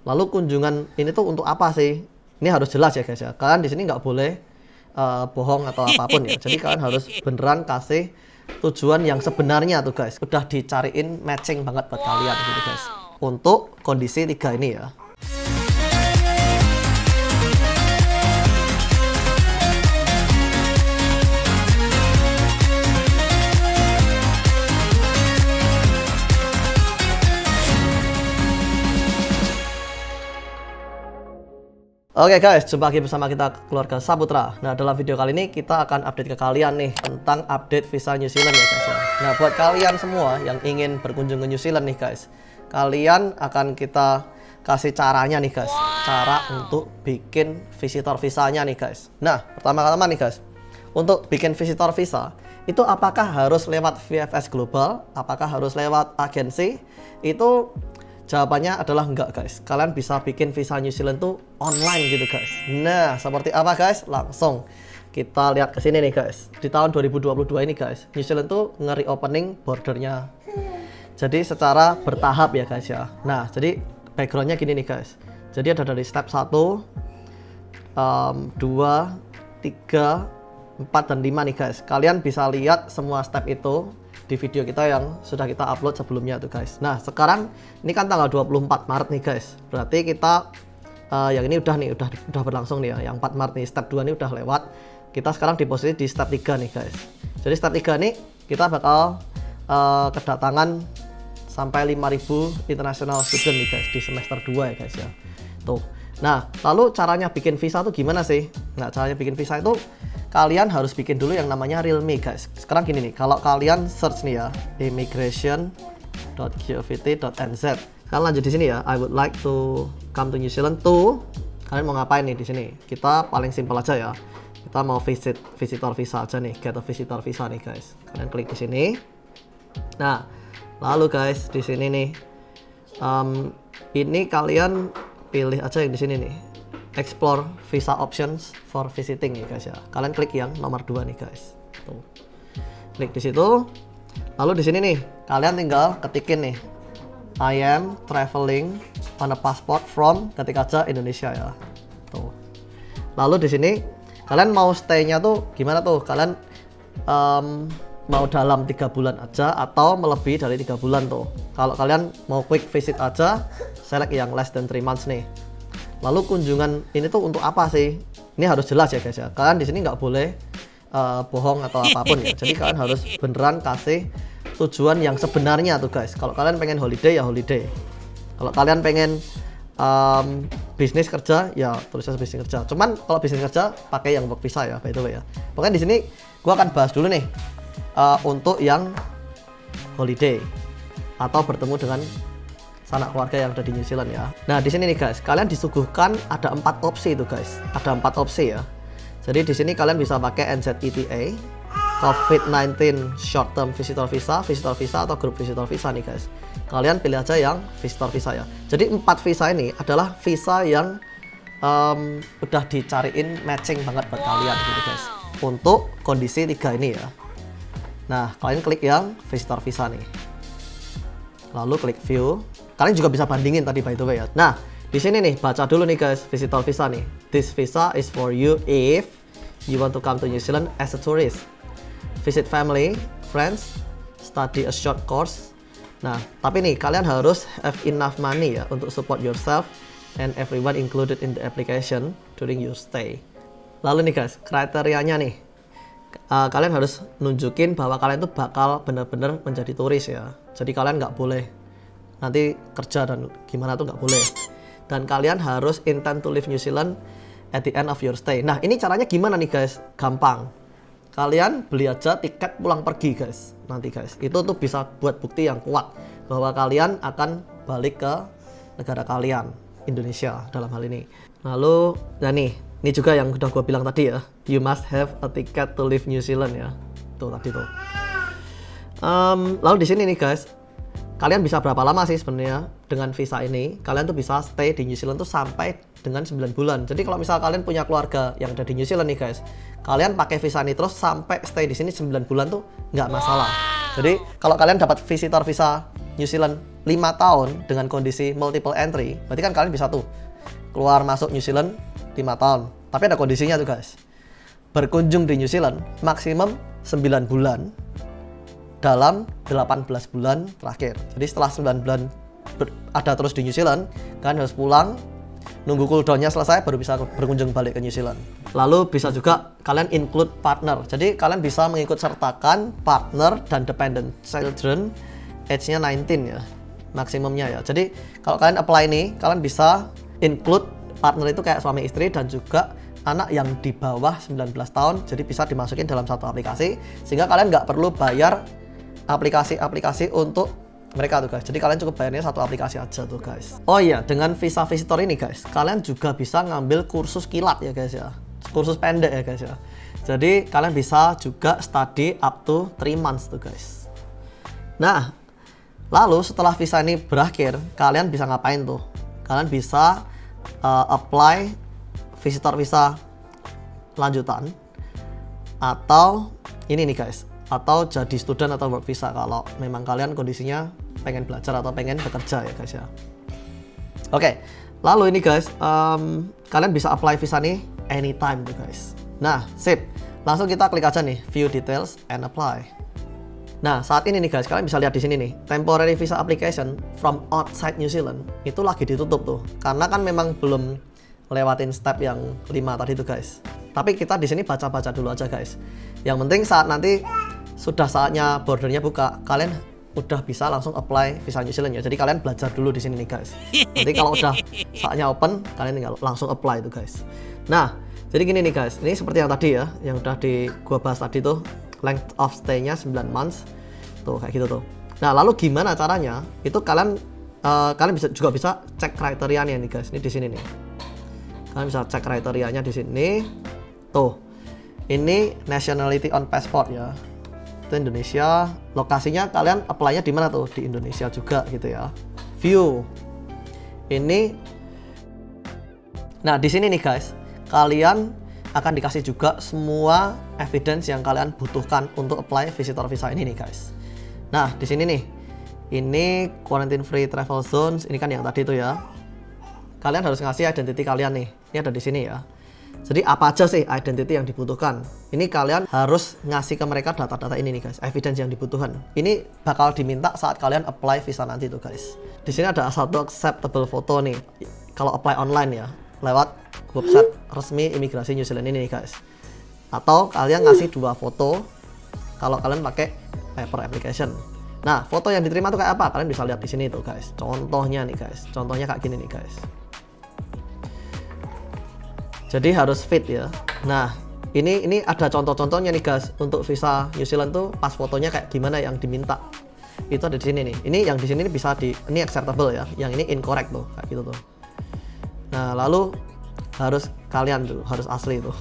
Lalu kunjungan ini tuh untuk apa sih? Ini harus jelas ya guys ya. Kalian di sini nggak boleh bohong atau apapun ya. Jadi kalian harus beneran kasih tujuan yang sebenarnya tuh guys. Udah dicariin matching banget buat kalian gitu guys. Untuk kondisi 3 ini ya. Oke guys, jumpa lagi bersama kita keluarga Saputra. Nah, dalam video kali ini kita akan update ke kalian nih tentang update visa New Zealand ya guys ya. Nah, buat kalian semua yang ingin berkunjung ke New Zealand nih guys, kalian akan kita kasih caranya nih guys. Cara untuk bikin visitor visanya nih guys. Nah, pertama-tama nih guys, untuk bikin visitor visa itu apakah harus lewat VFS Global? Apakah harus lewat agensi? Itu jawabannya adalah enggak guys. Kalian bisa bikin visa New Zealand tuh online gitu guys. Nah, seperti apa guys? Langsung kita lihat ke sini nih guys. Di tahun 2022 ini guys, New Zealand tuh ngeri-opening bordernya. Jadi secara bertahap ya guys ya. Nah, jadi backgroundnya gini nih guys. Jadi ada dari step 1, 2, 3, 4, dan 5 nih guys. Kalian bisa lihat semua step itu di video kita yang sudah kita upload sebelumnya tuh guys. Nah, sekarang ini kan tanggal 24 Maret nih guys. Berarti kita yang ini udah berlangsung nih ya. Yang 4 Maret nih, step 2 ini udah lewat. Kita sekarang di posisi di step 3 nih guys. Jadi step 3 nih kita bakal kedatangan sampai 5.000 international student nih guys di semester 2 ya guys ya. Tuh. Nah, lalu caranya bikin visa tuh gimana sih? Nah, caranya bikin visa itu kalian harus bikin dulu yang namanya Realme guys. Sekarang gini nih, kalau kalian search nih ya, immigration.govt.nz. Kalian lanjut di sini ya, I would like to come to New Zealand to. Kalian mau ngapain nih di sini? Kita paling simpel aja ya. Kita mau visitor visa aja nih, get a visitor visa nih guys. Kalian klik di sini. Nah, lalu guys di sini nih, ini kalian pilih aja yang di sini nih. Explore visa options for visiting ya guys ya. Kalian klik yang nomor 2 nih guys. Tuh. Klik di situ. Lalu di sini nih, kalian tinggal ketikin nih. I am traveling on a passport from, ketik aja Indonesia ya. Tuh. Lalu di sini kalian mau stay-nya tuh gimana tuh? Kalian mau dalam 3 bulan aja atau melebihi dari 3 bulan tuh. Kalau kalian mau quick visit aja, select yang less than 3 months nih. Lalu kunjungan ini tuh untuk apa sih? Ini harus jelas ya guys ya. Kalian di sini nggak boleh bohong atau apapun ya. Jadi kalian harus beneran kasih tujuan yang sebenarnya tuh guys. Kalau kalian pengen holiday ya holiday. Kalau kalian pengen bisnis kerja ya tulisnya bisnis kerja. Cuman kalau bisnis kerja pakai yang work visa ya, by the way ya. Pokoknya di sini gua akan bahas dulu nih untuk yang holiday atau bertemu dengan sanak keluarga yang ada di New Zealand ya. Nah, di sini nih guys, kalian disuguhkan ada 4 opsi itu guys. Ada 4 opsi ya. Jadi di sini kalian bisa pakai NZETA, COVID-19 short term visitor visa, atau group visitor visa nih guys. Kalian pilih aja yang visitor visa ya. Jadi 4 visa ini adalah visa yang udah dicariin matching banget buat kalian gitu guys. Untuk kondisi 3 ini ya. Nah, kalian klik yang visitor visa nih. Lalu klik view. Kalian juga bisa bandingin tadi by the way ya. Nah, di sini nih baca dulu nih guys visitor visa nih. This visa is for you if you want to come to New Zealand as a tourist, visit family, friends, study a short course. Nah, tapi nih kalian harus have enough money ya untuk support yourself and everyone included in the application during your stay. Lalu nih guys, kriterianya nih. Kalian harus nunjukin bahwa kalian tuh bakal bener-bener menjadi turis ya. Jadi kalian nggak boleh nanti kerja dan gimana tuh nggak boleh. Dan kalian harus intend to leave New Zealand at the end of your stay. Nah, ini caranya gimana nih guys? Gampang. Kalian beli aja tiket pulang pergi guys. Nanti guys, itu tuh bisa buat bukti yang kuat bahwa kalian akan balik ke negara kalian, Indonesia dalam hal ini. Lalu, nah nih, ini juga yang udah gue bilang tadi ya. You must have a ticket to leave New Zealand ya. Tuh tadi tuh. Lalu di sini nih guys, kalian bisa berapa lama sih sebenarnya dengan visa ini? Kalian tuh bisa stay di New Zealand tuh sampai dengan 9 bulan. Jadi kalau misal kalian punya keluarga yang ada di New Zealand nih guys, kalian pakai visa ini terus sampai stay di sini 9 bulan tuh nggak masalah. Jadi kalau kalian dapat visitor visa New Zealand 5 tahun dengan kondisi multiple entry, berarti kan kalian bisa tuh keluar masuk New Zealand 5 tahun. Tapi ada kondisinya tuh guys. Berkunjung di New Zealand maksimum 9 bulan dalam 18 bulan terakhir. Jadi setelah 9 bulan ada terus di New Zealand, kalian harus pulang, nunggu cooldownnya selesai baru bisa berkunjung balik ke New Zealand. Lalu bisa juga kalian include partner. Jadi kalian bisa mengikut sertakan partner dan dependent children age-nya 19 ya, maksimumnya ya. Jadi kalau kalian apply nih, kalian bisa include partner itu kayak suami istri dan juga anak yang di bawah 19 tahun. Jadi bisa dimasukin dalam satu aplikasi sehingga kalian nggak perlu bayar aplikasi-aplikasi untuk mereka tuh guys. Jadi kalian cukup bayarnya satu aplikasi aja tuh guys. Oh iya, dengan visa visitor ini guys, kalian juga bisa ngambil kursus kilat ya guys ya. Kursus pendek ya guys ya. Jadi kalian bisa juga study up to 3 months tuh guys. Nah, lalu setelah visa ini berakhir, kalian bisa ngapain tuh? Kalian bisa apply visitor visa lanjutan, atau ini nih guys, atau jadi student atau work visa kalau memang kalian kondisinya pengen belajar atau pengen bekerja ya guys ya. Oke, lalu ini guys, kalian bisa apply visa nih anytime tuh guys. Nah, sip. Langsung kita klik aja nih, view details and apply. Nah, saat ini nih guys, kalian bisa lihat di sini nih, temporary visa application from outside New Zealand itu lagi ditutup tuh. Karena kan memang belum lewatin step yang 5 tadi tuh guys. Tapi kita di sini baca-baca dulu aja guys. Yang penting saat nanti sudah saatnya bordernya buka, kalian udah bisa langsung apply visa New Zealand ya. Jadi kalian belajar dulu di sini nih guys. Nanti kalau udah saatnya open, kalian tinggal langsung apply tuh guys. Nah, jadi gini nih guys. Ini seperti yang tadi ya, yang udah gua bahas tadi tuh, length of stay-nya 9 months. Tuh kayak gitu tuh. Nah, lalu gimana caranya? Itu kalian juga bisa cek kriterianya nih guys. Ini di sini nih. Kalian bisa cek kriterianya di sini. Tuh. Ini nationality on passport ya. Itu Indonesia. Lokasinya kalian apply-nya di mana tuh? Di Indonesia juga gitu ya. View. Ini. Nah, di sini nih guys, kalian akan dikasih juga semua evidence yang kalian butuhkan untuk apply visitor visa ini nih guys. Nah, di sini nih. Ini quarantine free travel zones. Ini kan yang tadi tuh ya. Kalian harus ngasih identity kalian nih. Ini ada di sini ya. Jadi apa aja sih identity yang dibutuhkan? Ini kalian harus ngasih ke mereka data-data ini nih guys, evidence yang dibutuhkan. Ini bakal diminta saat kalian apply visa nanti tuh guys. Di sini ada satu acceptable foto nih. Kalau apply online ya, lewat website resmi imigrasi New Zealand ini nih guys. Atau kalian ngasih 2 foto kalau kalian pakai paper application. Nah, foto yang diterima tuh kayak apa? Kalian bisa lihat di sini tuh guys. Contohnya nih guys. Contohnya kayak gini nih guys. Jadi harus fit ya. Nah, ini ada contoh-contohnya nih guys. Untuk visa New Zealand tuh pas fotonya kayak gimana yang diminta. Itu ada di sini nih. Ini yang di sini bisa ini acceptable ya. Yang ini incorrect tuh, kayak gitu tuh. Nah, lalu harus kalian tuh harus asli tuh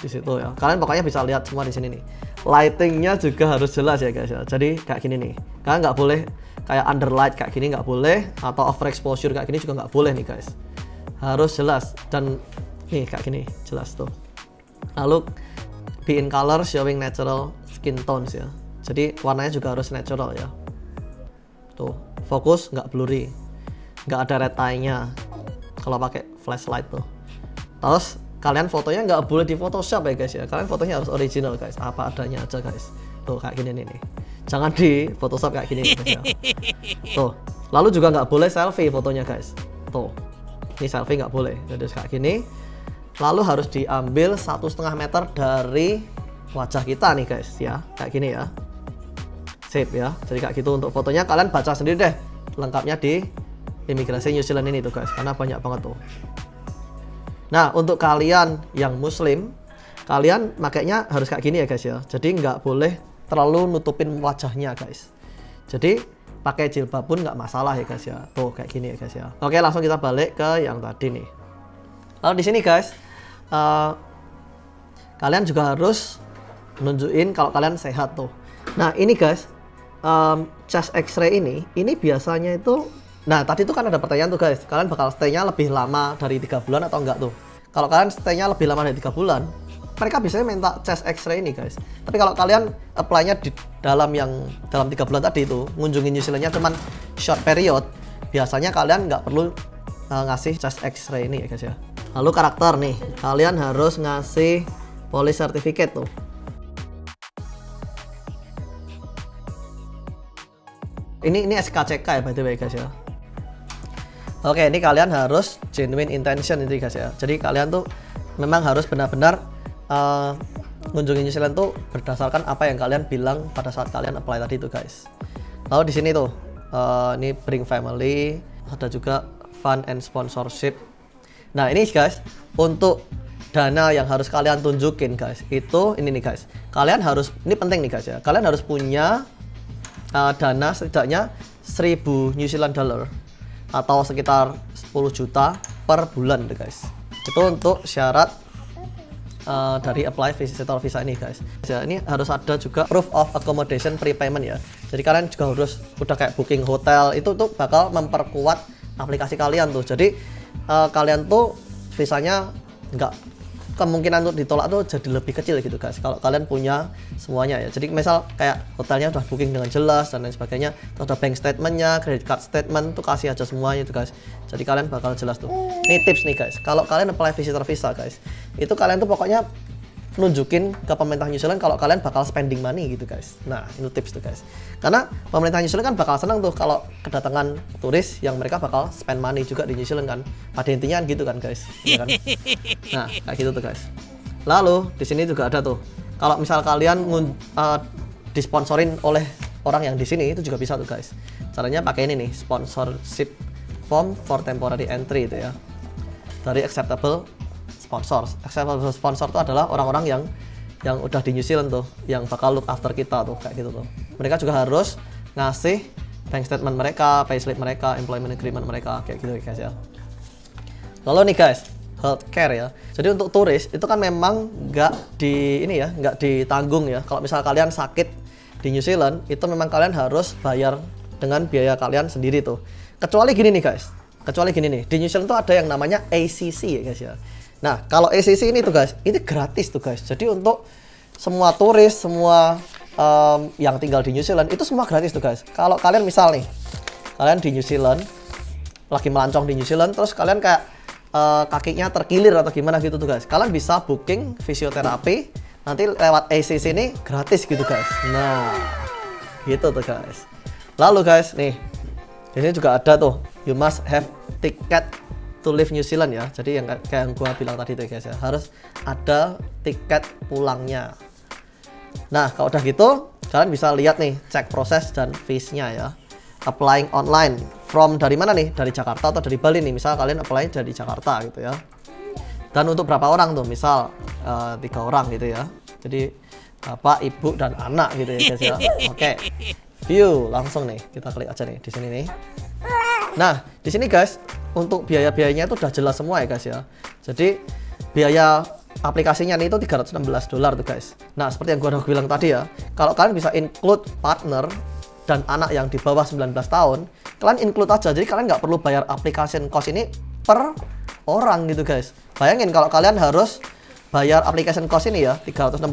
di situ ya. Kalian pokoknya bisa lihat semua di sini nih. Lightingnya juga harus jelas ya guys ya. Jadi kayak gini nih. Kalian nggak boleh kayak underlight kayak gini, nggak boleh, atau overexposure kayak gini juga nggak boleh nih guys. Harus jelas dan nih kayak gini jelas tuh. Lalu be in color showing natural skin tones ya. Jadi warnanya juga harus natural ya. Tuh, fokus nggak blurry, nggak ada red eye-nya kalau pakai flashlight tuh. Terus kalian fotonya nggak boleh di Photoshop ya guys ya. Kalian fotonya harus original guys, apa adanya aja guys. Tuh kayak gini nih. Jangan di Photoshop kayak gini guys ya. Tuh. Lalu juga nggak boleh selfie fotonya guys. Tuh. Ini selfie nggak boleh. Jadi kayak gini. Lalu harus diambil 1,5 meter dari wajah kita nih guys ya, kayak gini ya. Sip ya. Jadi kayak gitu untuk fotonya. Kalian baca sendiri deh lengkapnya di imigrasi New Zealand ini tuh guys, karena banyak banget tuh. Nah, untuk kalian yang muslim, kalian makanya harus kayak gini ya guys ya. Jadi nggak boleh terlalu nutupin wajahnya guys. Jadi pakai jilbab pun nggak masalah ya guys ya. Tuh kayak gini ya guys ya. Oke, langsung kita balik ke yang tadi nih. Lalu di sini guys, kalian juga harus nunjukin kalau kalian sehat tuh. Nah ini guys, chest X-ray ini biasanya itu. Nah tadi tuh kan ada pertanyaan tuh guys, kalian bakal stay-nya lebih lama dari 3 bulan atau enggak tuh? Kalau kalian stay-nya lebih lama dari 3 bulan, mereka biasanya minta chest X-ray ini guys. Tapi kalau kalian apply-nya di dalam 3 bulan tadi itu, ngunjungin New Zealand-nya cuman short period, biasanya kalian nggak perlu ngasih chest X-ray ini ya guys ya. Lalu karakter nih, kalian harus ngasih police certificate tuh. Ini SKCK ya by the way guys ya. Oke, ini kalian harus genuine intention itu guys ya. Jadi kalian tuh memang harus benar-benar ngunjungin New Zealand tuh berdasarkan apa yang kalian bilang pada saat kalian apply tadi tuh guys. Lalu di sini tuh ini bring family, ada juga fund and sponsorship. Nah ini guys, untuk dana yang harus kalian tunjukin guys, itu ini nih guys. Kalian harus, ini penting nih guys ya. Kalian harus punya dana setidaknya 1000 New Zealand dollar atau sekitar 10 juta per bulan tuh guys. Itu untuk syarat dari apply visitor visa ini guys. Ya, ini harus ada juga proof of accommodation prepayment ya. Jadi kalian juga harus udah kayak booking hotel, itu tuh bakal memperkuat aplikasi kalian tuh. Jadi kalian tuh visanya nggak, kemungkinan untuk ditolak tuh jadi lebih kecil gitu guys kalau kalian punya semuanya ya. Jadi misal kayak hotelnya udah booking dengan jelas dan lain sebagainya, terus ada bank statementnya, credit card statement tuh kasih aja semuanya itu guys. Jadi kalian bakal jelas tuh. Ini tips nih guys, kalau kalian apply visitor visa guys, itu kalian tuh pokoknya nunjukin ke pemerintah New Zealand kalau kalian bakal spending money gitu guys. Nah itu tips tuh guys, karena pemerintah New Zealand kan bakal senang tuh kalau kedatangan turis yang mereka bakal spend money juga di New Zealand kan. Pada intinya gitu kan guys, ya kan? Nah kayak gitu tuh guys. Lalu di sini juga ada tuh, kalau misal kalian disponsorin oleh orang yang di sini itu juga bisa tuh guys. Caranya pakai ini nih, sponsorship form for temporary entry itu ya, dari acceptable sponsor. Acceptable sponsor itu adalah orang-orang yang udah di New Zealand tuh, yang bakal look after kita tuh kayak gitu tuh. Mereka juga harus ngasih bank statement mereka, payslip mereka, employment agreement mereka kayak gitu guys ya. Lalu nih guys, healthcare ya. Jadi untuk turis itu kan memang nggak ditanggung ya. Kalau misal kalian sakit di New Zealand itu memang kalian harus bayar dengan biaya kalian sendiri tuh. Kecuali gini nih guys. Kecuali gini nih, di New Zealand tuh ada yang namanya ACC ya guys ya. Nah, kalau ACC ini tuh guys, ini gratis tuh guys. Jadi untuk semua turis, semua yang tinggal di New Zealand itu semua gratis tuh guys. Kalau kalian misal nih, kalian di New Zealand, lagi melancong di New Zealand, terus kalian kayak kakinya terkilir atau gimana gitu tuh guys, kalian bisa booking fisioterapi nanti lewat ACC ini gratis gitu guys. Nah, gitu tuh guys. Lalu guys, nih, di sini juga ada tuh, you must have ticket to leave New Zealand ya. Jadi yang kayak yang gua bilang tadi tuh guys ya, harus ada tiket pulangnya. Nah kalau udah gitu kalian bisa lihat nih, cek proses dan fees-nya ya. Applying online from dari mana nih, dari Jakarta atau dari Bali nih. Misal kalian apply dari Jakarta gitu ya. Dan untuk berapa orang tuh, misal 3 orang gitu ya. Jadi bapak, ibu dan anak gitu ya guys ya. Oke, view langsung nih, kita klik aja nih di sini nih. Nah, di sini guys, untuk biaya-biayanya itu udah jelas semua ya guys ya. Jadi biaya aplikasinya nih itu $316 tuh guys. Nah, seperti yang gua udah bilang tadi ya, kalau kalian bisa include partner dan anak yang di bawah 19 tahun, kalian include aja. Jadi kalian nggak perlu bayar application cost ini per orang gitu guys. Bayangin kalau kalian harus bayar application cost ini ya, 316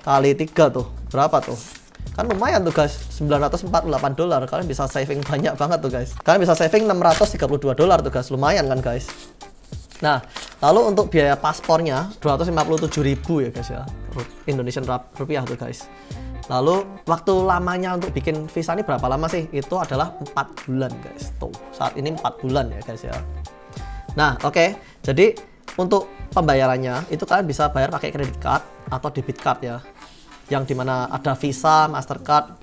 kali 3 tuh, berapa tuh? Kan lumayan tuh guys, $948. Kalian bisa saving banyak banget tuh guys. Kalian bisa saving $632 tuh guys, lumayan kan guys. Nah, lalu untuk biaya paspornya 257.000 ya guys ya, Indonesian rupiah tuh guys. Lalu waktu lamanya untuk bikin visa ini berapa lama sih? Itu adalah 4 bulan guys. Tuh, saat ini 4 bulan ya guys ya. Nah, oke. Jadi untuk pembayarannya itu kalian bisa bayar pakai credit card atau debit card ya, yang dimana ada Visa, Mastercard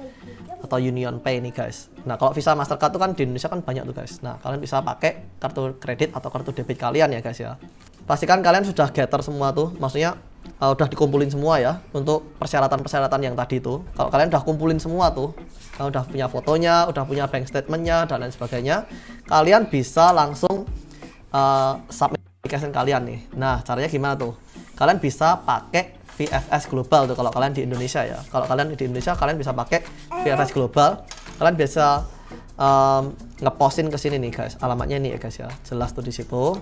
atau Union Pay nih guys. Nah kalau Visa, Mastercard tuh kan di Indonesia kan banyak tuh guys. Nah kalian bisa pakai kartu kredit atau kartu debit kalian ya guys ya. Pastikan kalian sudah gather semua tuh, maksudnya udah dikumpulin semua ya untuk persyaratan-persyaratan yang tadi tuh. Kalau kalian udah kumpulin semua tuh, kalian udah punya fotonya, udah punya bank statementnya dan lain sebagainya, kalian bisa langsung submit application kalian nih. Nah caranya gimana tuh? Kalian bisa pakai VFS Global tuh kalau kalian di Indonesia ya. Kalau kalian di Indonesia kalian bisa pakai VFS Global. Kalian bisa ngepostin ke sini nih guys. Alamatnya ini ya guys ya. Jelas tuh di situ.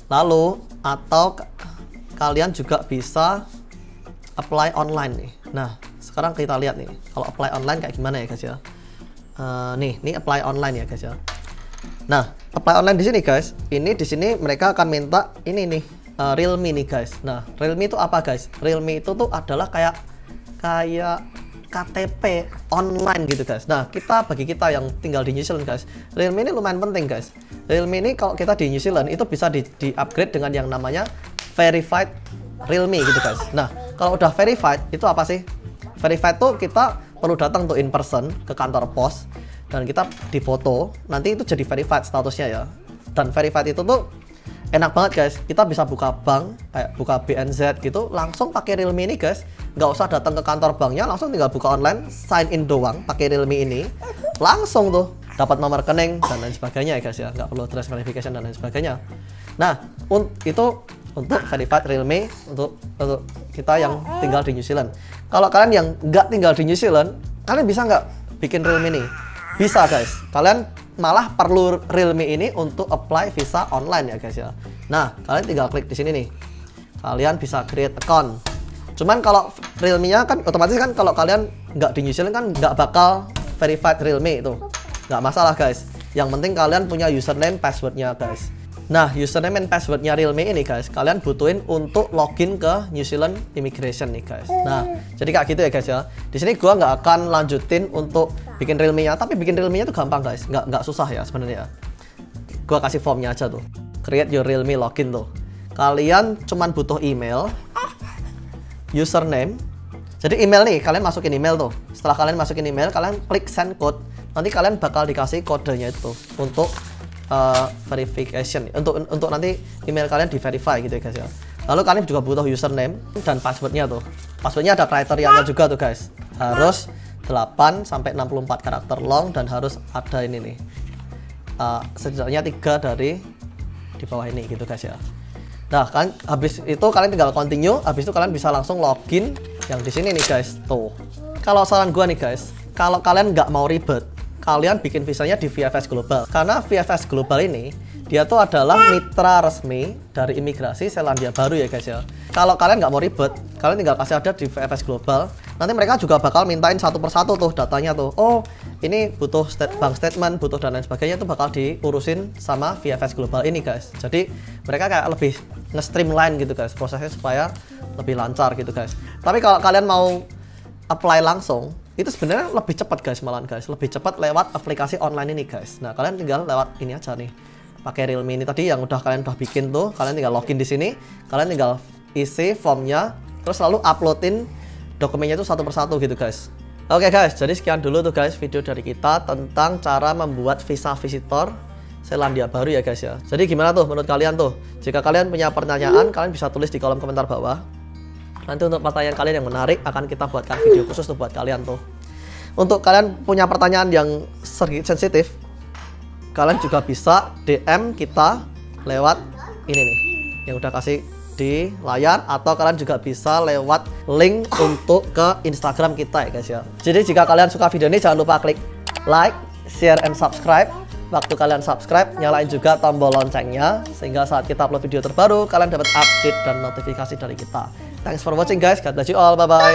Lalu atau kalian juga bisa apply online nih. Nah, sekarang kita lihat nih, kalau apply online kayak gimana ya guys ya. Nih apply online ya guys ya. Nah, apply online di sini guys, ini di sini mereka akan minta ini nih, Realme nih guys. Nah, Realme itu apa guys? Realme itu tuh adalah kayak KTP online gitu guys. Nah, bagi kita yang tinggal di New Zealand guys, Realme ini lumayan penting guys. Realme ini kalau kita di New Zealand itu bisa di-upgrade dengan yang namanya verified Realme gitu guys. Nah, kalau udah verified itu apa sih? Verified tuh kita perlu datang tuh in person ke kantor pos dan kita difoto, nanti itu jadi verified statusnya ya. Dan verified itu tuh enak banget guys, kita bisa buka bank, kayak buka BNZ gitu, langsung pakai Realme ini guys. Nggak usah datang ke kantor banknya, langsung tinggal buka online, sign in doang pakai Realme ini, langsung tuh dapat nomor rekening dan lain sebagainya ya guys ya. Nggak perlu trace verification dan lain sebagainya. Nah, itu untuk verified Realme untuk kita yang tinggal di New Zealand. Kalau kalian yang nggak tinggal di New Zealand, kalian bisa nggak bikin Realme ini? Bisa guys, kalian malah perlu Realme ini untuk apply visa online ya guys ya. Nah, kalian tinggal klik di sini nih. Kalian bisa create account. Cuman kalau Realme-nya kan otomatis kan kalau kalian nggak di New Zealand kan nggak bakal verified Realme itu. Nggak masalah guys. Yang penting kalian punya username, passwordnya guys. Nah, username and passwordnya Realme ini guys, kalian butuhin untuk login ke New Zealand Immigration nih guys. Nah, jadi kayak gitu ya guys ya. Di sini gua nggak akan lanjutin untuk bikin Realme-nya, tapi bikin Realme-nya itu gampang guys, nggak susah ya sebenarnya. Gua kasih formnya aja tuh. Create your Realme login tuh. Kalian cuman butuh email, username. Jadi email nih, kalian masukin email tuh. Setelah kalian masukin email, kalian klik send code. Nanti kalian bakal dikasih kodenya itu untuk verification, untuk nanti email kalian di verify gitu ya guys ya. Lalu kalian juga butuh username dan passwordnya tuh. Passwordnya ada kriterianya juga tuh guys. Harus 8 sampai 64 karakter long dan harus ada ini nih. Setidaknya 3 dari di bawah ini gitu guys ya. Nah, kan habis itu kalian tinggal continue, habis itu kalian bisa langsung login yang di sini nih guys. Tuh. Kalau saran gua nih guys, kalau kalian nggak mau ribet, kalian bikin visanya di VFS Global. Karena VFS Global ini dia tuh adalah mitra resmi dari imigrasi Selandia Baru ya guys ya. Kalau kalian nggak mau ribet, kalian tinggal kasih ada di VFS Global. Nanti mereka juga bakal mintain satu persatu tuh datanya tuh. Oh, ini butuh bank statement, butuh dan lain sebagainya, itu bakal diurusin sama VFS Global ini guys. Jadi mereka kayak lebih nge-streamline gitu guys prosesnya supaya lebih lancar gitu guys. Tapi kalau kalian mau apply langsung, itu sebenarnya lebih cepat guys, malahan guys, lebih cepat lewat aplikasi online ini guys. Nah, kalian tinggal lewat ini aja nih, pakai Realme ini tadi yang kalian udah bikin tuh, kalian tinggal login di sini, kalian tinggal isi formnya, terus lalu uploadin dokumennya itu satu persatu gitu guys. Oke guys, jadi sekian dulu tuh guys video dari kita tentang cara membuat visa visitor Selandia Baru ya guys ya. Jadi gimana tuh menurut kalian tuh? Jika kalian punya pertanyaan, kalian bisa tulis di kolom komentar bawah. Nanti untuk pertanyaan kalian yang menarik akan kita buatkan video khusus tuh buat kalian tuh. Untuk kalian punya pertanyaan yang sensitif, kalian juga bisa DM kita lewat ini nih yang udah kasih di layar, atau kalian juga bisa lewat link untuk ke Instagram kita ya guys ya. Jadi jika kalian suka video ini, jangan lupa klik like, share, and subscribe. Waktu kalian subscribe, nyalain juga tombol loncengnya sehingga saat kita upload video terbaru kalian dapat update dan notifikasi dari kita. Thanks for watching guys, God bless you all, bye bye.